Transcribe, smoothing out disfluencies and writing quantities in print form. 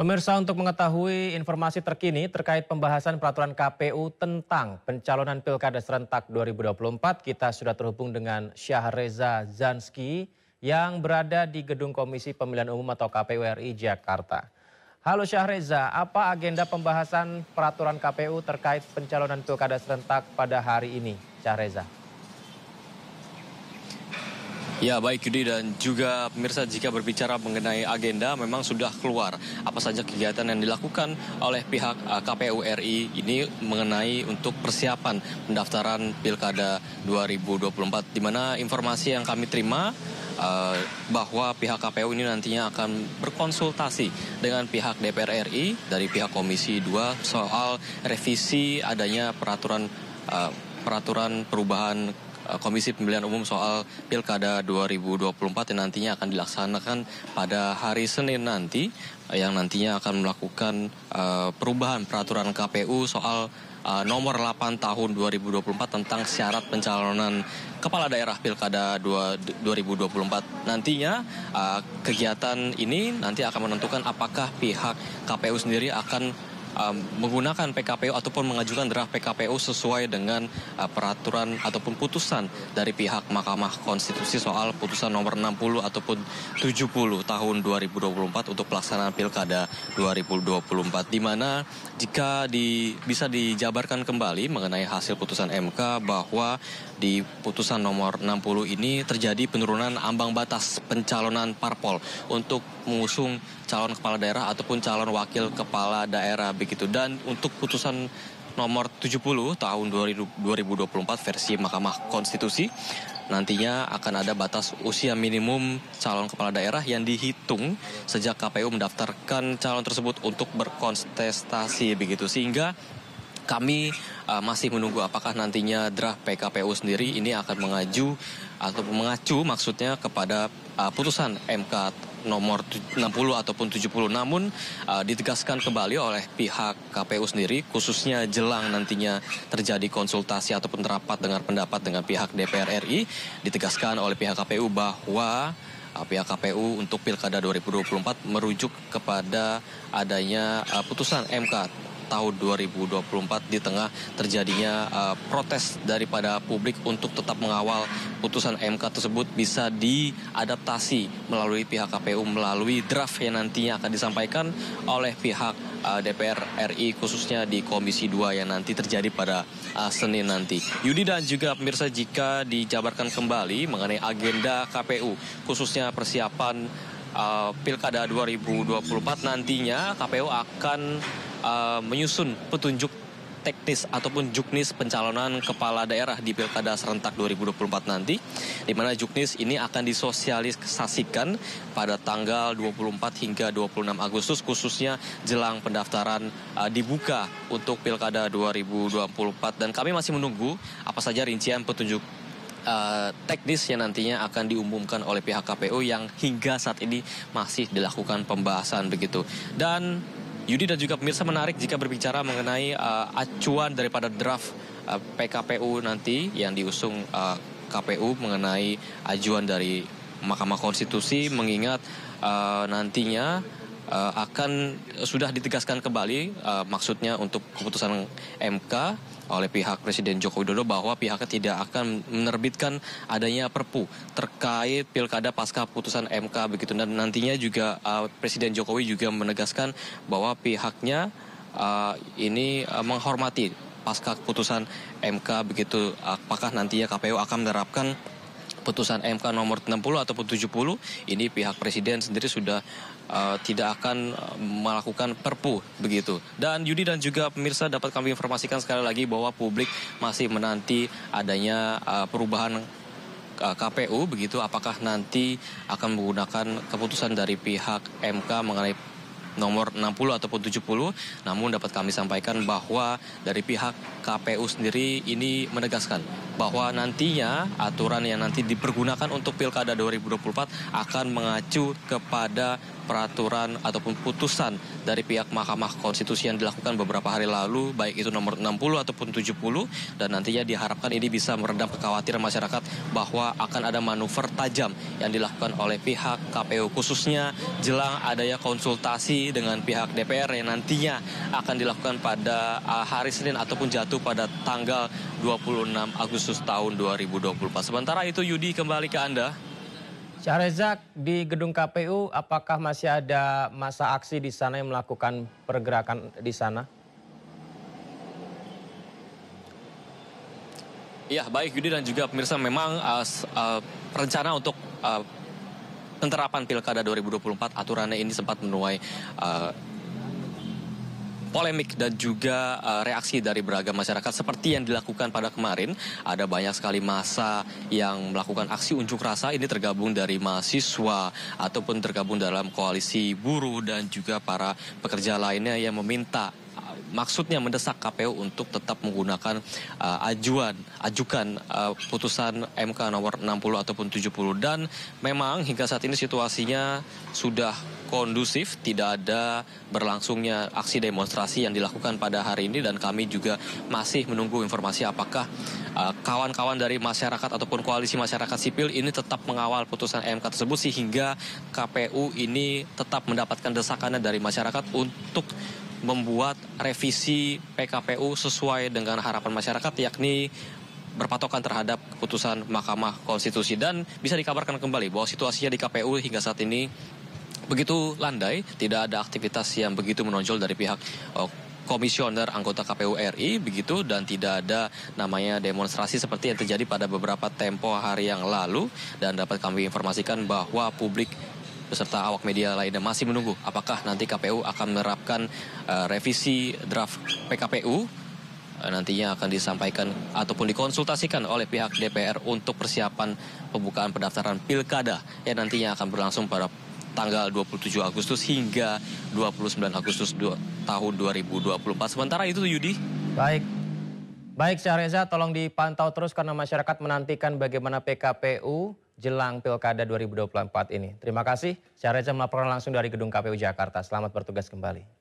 Pemirsa, untuk mengetahui informasi terkini terkait pembahasan peraturan KPU tentang pencalonan Pilkada serentak 2024, kita sudah terhubung dengan Syahreza Zanski yang berada di Gedung Komisi Pemilihan Umum atau KPU RI Jakarta. Halo Syahreza, apa agenda pembahasan peraturan KPU terkait pencalonan Pilkada serentak pada hari ini, Syahreza? Ya baik Yudi dan juga pemirsa, jika berbicara mengenai agenda memang sudah keluar apa saja kegiatan yang dilakukan oleh pihak KPU RI ini mengenai untuk persiapan pendaftaran Pilkada 2024, di mana informasi yang kami terima bahwa pihak KPU ini nantinya akan berkonsultasi dengan pihak DPR RI dari pihak Komisi 2 soal revisi adanya peraturan perubahan Komisi Pemilihan Umum soal Pilkada 2024 yang nantinya akan dilaksanakan pada hari Senin nanti, yang nantinya akan melakukan perubahan peraturan KPU soal nomor 8 tahun 2024 tentang syarat pencalonan kepala daerah Pilkada 2024. Nantinya kegiatan ini nanti akan menentukan apakah pihak KPU sendiri akan menggunakan PKPU ataupun mengajukan draft PKPU sesuai dengan peraturan ataupun putusan dari pihak Mahkamah Konstitusi soal putusan nomor 60 ataupun 70 tahun 2024 untuk pelaksanaan Pilkada 2024, di mana jika bisa dijabarkan kembali mengenai hasil putusan MK bahwa di putusan nomor 60 ini terjadi penurunan ambang batas pencalonan parpol untuk mengusung calon kepala daerah ataupun calon wakil kepala daerah begitu. Dan untuk putusan nomor 70 tahun 2024 versi Mahkamah Konstitusi nantinya akan ada batas usia minimum calon kepala daerah yang dihitung sejak KPU mendaftarkan calon tersebut untuk berkontestasi begitu, sehingga kami masih menunggu apakah nantinya draft PKPU sendiri ini akan mengacu maksudnya kepada putusan MK nomor 60 ataupun 70. Namun ditegaskan kembali oleh pihak KPU sendiri, khususnya jelang nantinya terjadi konsultasi ataupun rapat dengar pendapat dengan pihak DPR RI, ditegaskan oleh pihak KPU bahwa pihak KPU untuk Pilkada 2024 merujuk kepada adanya putusan MK tahun 2024 di tengah terjadinya protes daripada publik untuk tetap mengawal putusan MK tersebut bisa diadaptasi melalui pihak KPU melalui draft yang nantinya akan disampaikan oleh pihak DPR RI khususnya di Komisi 2 yang nanti terjadi pada Senin nanti. Yudi dan juga pemirsa, jika dijabarkan kembali mengenai agenda KPU khususnya persiapan Pilkada 2024, nantinya KPU akan menyusun petunjuk teknis ataupun juknis pencalonan kepala daerah di Pilkada serentak 2024 nanti, di mana juknis ini akan disosialisasikan pada tanggal 24 hingga 26 Agustus khususnya jelang pendaftaran dibuka untuk Pilkada 2024, dan kami masih menunggu apa saja rincian petunjuk teknis yang nantinya akan diumumkan oleh pihak KPU yang hingga saat ini masih dilakukan pembahasan begitu. Dan Yudi dan juga pemirsa, menarik jika berbicara mengenai acuan daripada draft PKPU nanti yang diusung KPU mengenai ajuan dari Mahkamah Konstitusi, mengingat nantinya akan sudah ditegaskan kembali maksudnya untuk keputusan MK oleh pihak Presiden Joko Widodo bahwa pihaknya tidak akan menerbitkan adanya perpu terkait Pilkada pasca putusan MK begitu, dan nantinya juga Presiden Jokowi juga menegaskan bahwa pihaknya ini menghormati pasca putusan MK begitu. Apakah nantinya KPU akan menerapkan putusan MK nomor 60 ataupun 70, ini pihak Presiden sendiri sudah tidak akan melakukan perpu begitu. Dan Yudi dan juga pemirsa, dapat kami informasikan sekali lagi bahwa publik masih menanti adanya perubahan KPU begitu, apakah nanti akan menggunakan keputusan dari pihak MK mengenai nomor 60 ataupun 70. Namun dapat kami sampaikan bahwa dari pihak KPU sendiri ini menegaskan bahwa nantinya aturan yang nanti dipergunakan untuk Pilkada 2024 akan mengacu kepada peraturan ataupun putusan dari pihak Mahkamah Konstitusi yang dilakukan beberapa hari lalu, baik itu nomor 60 ataupun 70, dan nantinya diharapkan ini bisa meredam kekhawatiran masyarakat bahwa akan ada manuver tajam yang dilakukan oleh pihak KPU, khususnya jelang adanya konsultasi dengan pihak DPR yang nantinya akan dilakukan pada hari Senin ataupun jatuh pada tanggal 26 Agustus tahun 2024. Sementara itu Yudi, kembali ke Anda. Syahreza, di gedung KPU apakah masih ada massa aksi di sana yang melakukan pergerakan di sana? Ya, baik Yudi dan juga pemirsa, memang rencana untuk penerapan Pilkada 2024 aturannya ini sempat menuai polemik dan juga reaksi dari beragam masyarakat seperti yang dilakukan pada kemarin. Ada banyak sekali massa yang melakukan aksi unjuk rasa, ini tergabung dari mahasiswa ataupun tergabung dalam koalisi buruh dan juga para pekerja lainnya yang meminta, maksudnya mendesak KPU untuk tetap menggunakan ajukan putusan MK nomor 60 ataupun 70. Dan memang hingga saat ini situasinya sudah kondusif, tidak ada berlangsungnya aksi demonstrasi yang dilakukan pada hari ini, dan kami juga masih menunggu informasi apakah kawan-kawan dari masyarakat ataupun koalisi masyarakat sipil ini tetap mengawal putusan MK tersebut sehingga KPU ini tetap mendapatkan desakannya dari masyarakat untuk membuat revisi PKPU sesuai dengan harapan masyarakat, yakni berpatokan terhadap keputusan Mahkamah Konstitusi. Dan bisa dikabarkan kembali bahwa situasinya di KPU hingga saat ini begitu landai, tidak ada aktivitas yang begitu menonjol dari pihak komisioner anggota KPU RI begitu, dan tidak ada namanya demonstrasi seperti yang terjadi pada beberapa tempo hari yang lalu. Dan dapat kami informasikan bahwa publik beserta awak media lainnya masih menunggu apakah nanti KPU akan menerapkan revisi draft PKPU nantinya akan disampaikan ataupun dikonsultasikan oleh pihak DPR untuk persiapan pembukaan pendaftaran Pilkada yang nantinya akan berlangsung pada tanggal 27 Agustus hingga 29 Agustus tahun 2024. Sementara itu Yudi. Baik Syahreza, tolong dipantau terus karena masyarakat menantikan bagaimana PKPU jelang Pilkada 2024 ini. Terima kasih Syahreza melaporkan langsung dari gedung KPU Jakarta. Selamat bertugas kembali.